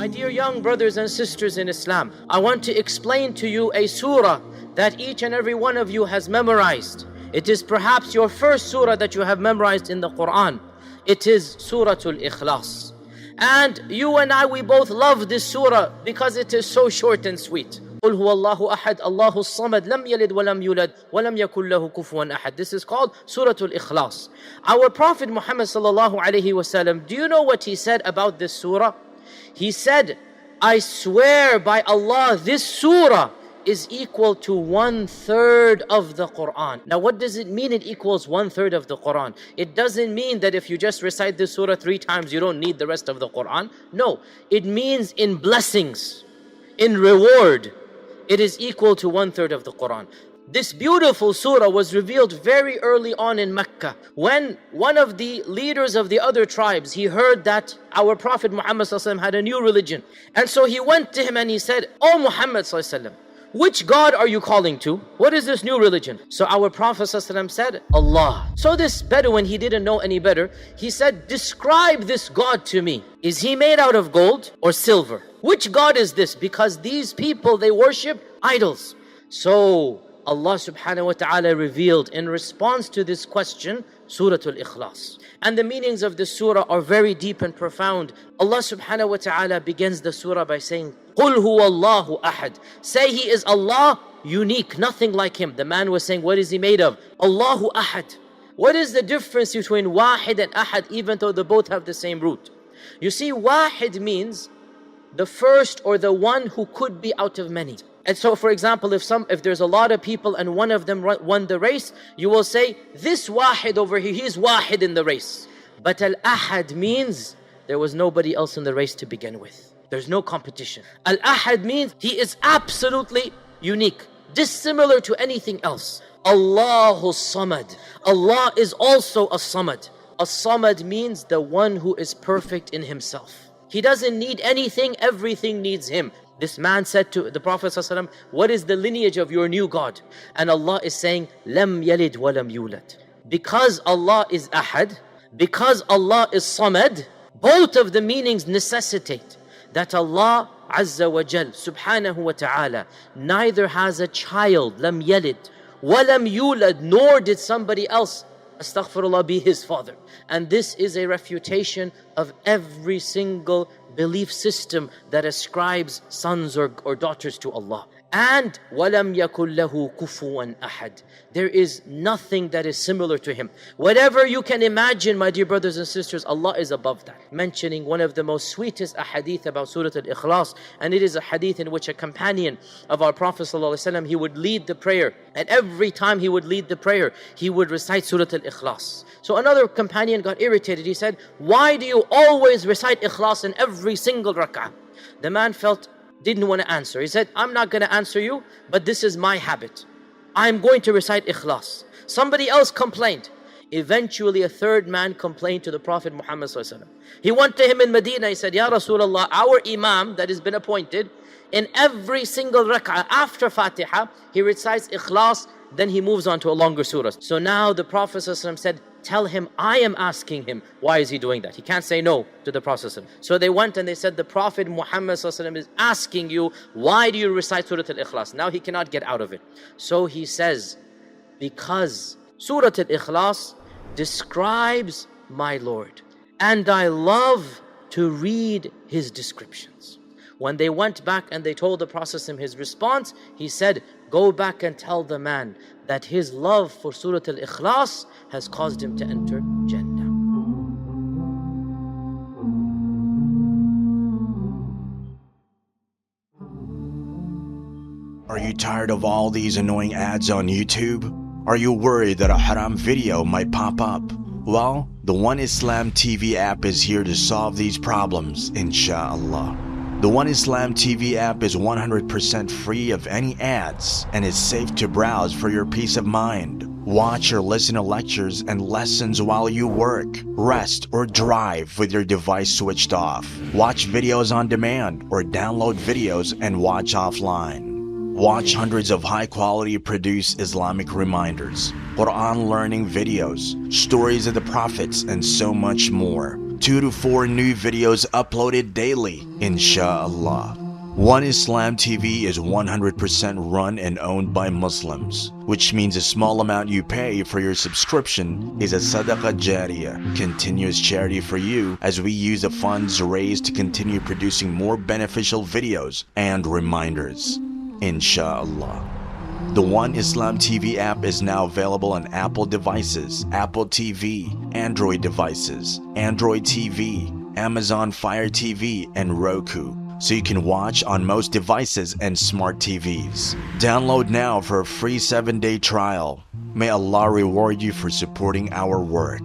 My dear young brothers and sisters in Islam, I want to explain to you a surah that each and every one of you has memorized. It is perhaps your first surah that you have memorized in the Quran. It is Surah Ikhlas. And you and I, we both love this surah because it is so short and sweet. قُلْ هُوَ اللَّهُ أَحَدٌ اللَّهُ الصَّمَدُ لَمْ يَلِدْ وَلَمْ يُولَدْ وَلَمْ يَكُنْ لَهُ كُفُوًا أَحَدٌ. This is called Surah Ikhlas. Our Prophet Muhammad sallallahu alaihi wasallam, do you know what he said about this surah? He said, I swear by Allah, this surah is equal to 1/3 of the Quran. Now what does it mean it equals 1/3 of the Quran? It doesn't mean that if you just recite this surah 3 times, you don't need the rest of the Quran. No, it means in blessings, in reward, it is equal to 1/3 of the Quran. This beautiful surah was revealed very early on in Mecca, when one of the leaders of the other tribes, he heard that our Prophet Muhammad ﷺ had a new religion. And so he went to him and he said, "Oh Muhammad ﷺ, which God are you calling to? What is this new religion?" So our Prophet ﷺ said, Allah. So this Bedouin, he didn't know any better. He said, describe this God to me. Is he made out of gold or silver? Which God is this? Because these people, they worship idols. So Allah subhanahu wa ta'ala revealed in response to this question, Surah Ikhlas. And the meanings of this surah are very deep and profound. Allah subhanahu wa ta'ala begins the surah by saying, قُلْ هُوَ اللَّهُ أَحَدٌ. Say He is Allah, unique, nothing like Him. The man was saying, what is He made of? Allahu Ahad. What is the difference between Wahid and Ahad, even though they both have the same root? You see, Wahid means the first or the one who could be out of many. And so for example, if there's a lot of people and one of them won the race, you will say, this Wahid over here, he's Wahid in the race. But Al-Ahad means there was nobody else in the race to begin with. There's no competition. Al-Ahad means He is absolutely unique, dissimilar to anything else. Allahu Samad. Allah is also a Samad. A Samad means the one who is perfect in Himself. He doesn't need anything, everything needs Him. This man said to the Prophet ﷺ, what is the lineage of your new God? And Allah is saying, Lam yalid wa lam yulad. Because Allah is Ahad, because Allah is Samad, both of the meanings necessitate that Allah Azza wa Jal, subhanahu wa ta'ala, neither has a child, lam yalid, wa lam yulad, nor did somebody else, astaghfirullah, be his father. And this is a refutation of every single belief system that ascribes sons or daughters to Allah. And وَلَمْ يَكُنْ لَهُ كُفُوًا أَحَدٌ. There is nothing that is similar to Him. Whatever you can imagine, my dear brothers and sisters, Allah is above that. Mentioning one of the most sweetest ahadith about Surah Al-Ikhlas, and it is a hadith in which a companion of our Prophet ﷺ, he would lead the prayer, and every time he would lead the prayer, he would recite Surah Al-Ikhlas. So another companion got irritated. He said, why do you always recite Ikhlas in every single rak'ah? The man didn't want to answer. He said, I'm not going to answer you, but this is my habit. I'm going to recite Ikhlas. Somebody else complained. Eventually a third man complained to the Prophet Muhammad ﷺ. He went to him in Medina. He said, Ya Rasulullah, our Imam that has been appointed, in every single rak'ah after Fatiha, he recites Ikhlas, then he moves on to a longer surah. So now the Prophet ﷺ said, tell him I am asking him, why is he doing that? He can't say no to the Prophet ﷺ. So they went and they said, the Prophet Muhammad ﷺ is asking you, why do you recite Surah Al-Ikhlas? Now he cannot get out of it. So he says, because Surah Al-Ikhlas describes my Lord, and I love to read His descriptions. When they went back and they told the Prophet ﷺ his response, he said, go back and tell the man that his love for Surah Al-Ikhlas has caused him to enter Jannah. Are you tired of all these annoying ads on YouTube? Are you worried that a haram video might pop up? Well, the One Islam TV app is here to solve these problems, inshallah. The One Islam TV app is 100% free of any ads and is safe to browse for your peace of mind. Watch or listen to lectures and lessons while you work, rest, or drive with your device switched off. Watch videos on demand or download videos and watch offline. Watch hundreds of high-quality produced Islamic reminders, Quran learning videos, stories of the prophets, and so much more. 2 to 4 new videos uploaded daily, inshallah. One Islam TV is 100% run and owned by Muslims, which means a small amount you pay for your subscription is a SADAQAH JARIYAH, continuous charity for you, as we use the funds raised to continue producing more beneficial videos and reminders, inshallah. The One Islam TV app is now available on Apple devices, Apple TV, Android devices, Android TV, Amazon Fire TV, and Roku, so you can watch on most devices and smart TVs. Download now for a free 7-day trial. May Allah reward you for supporting our work.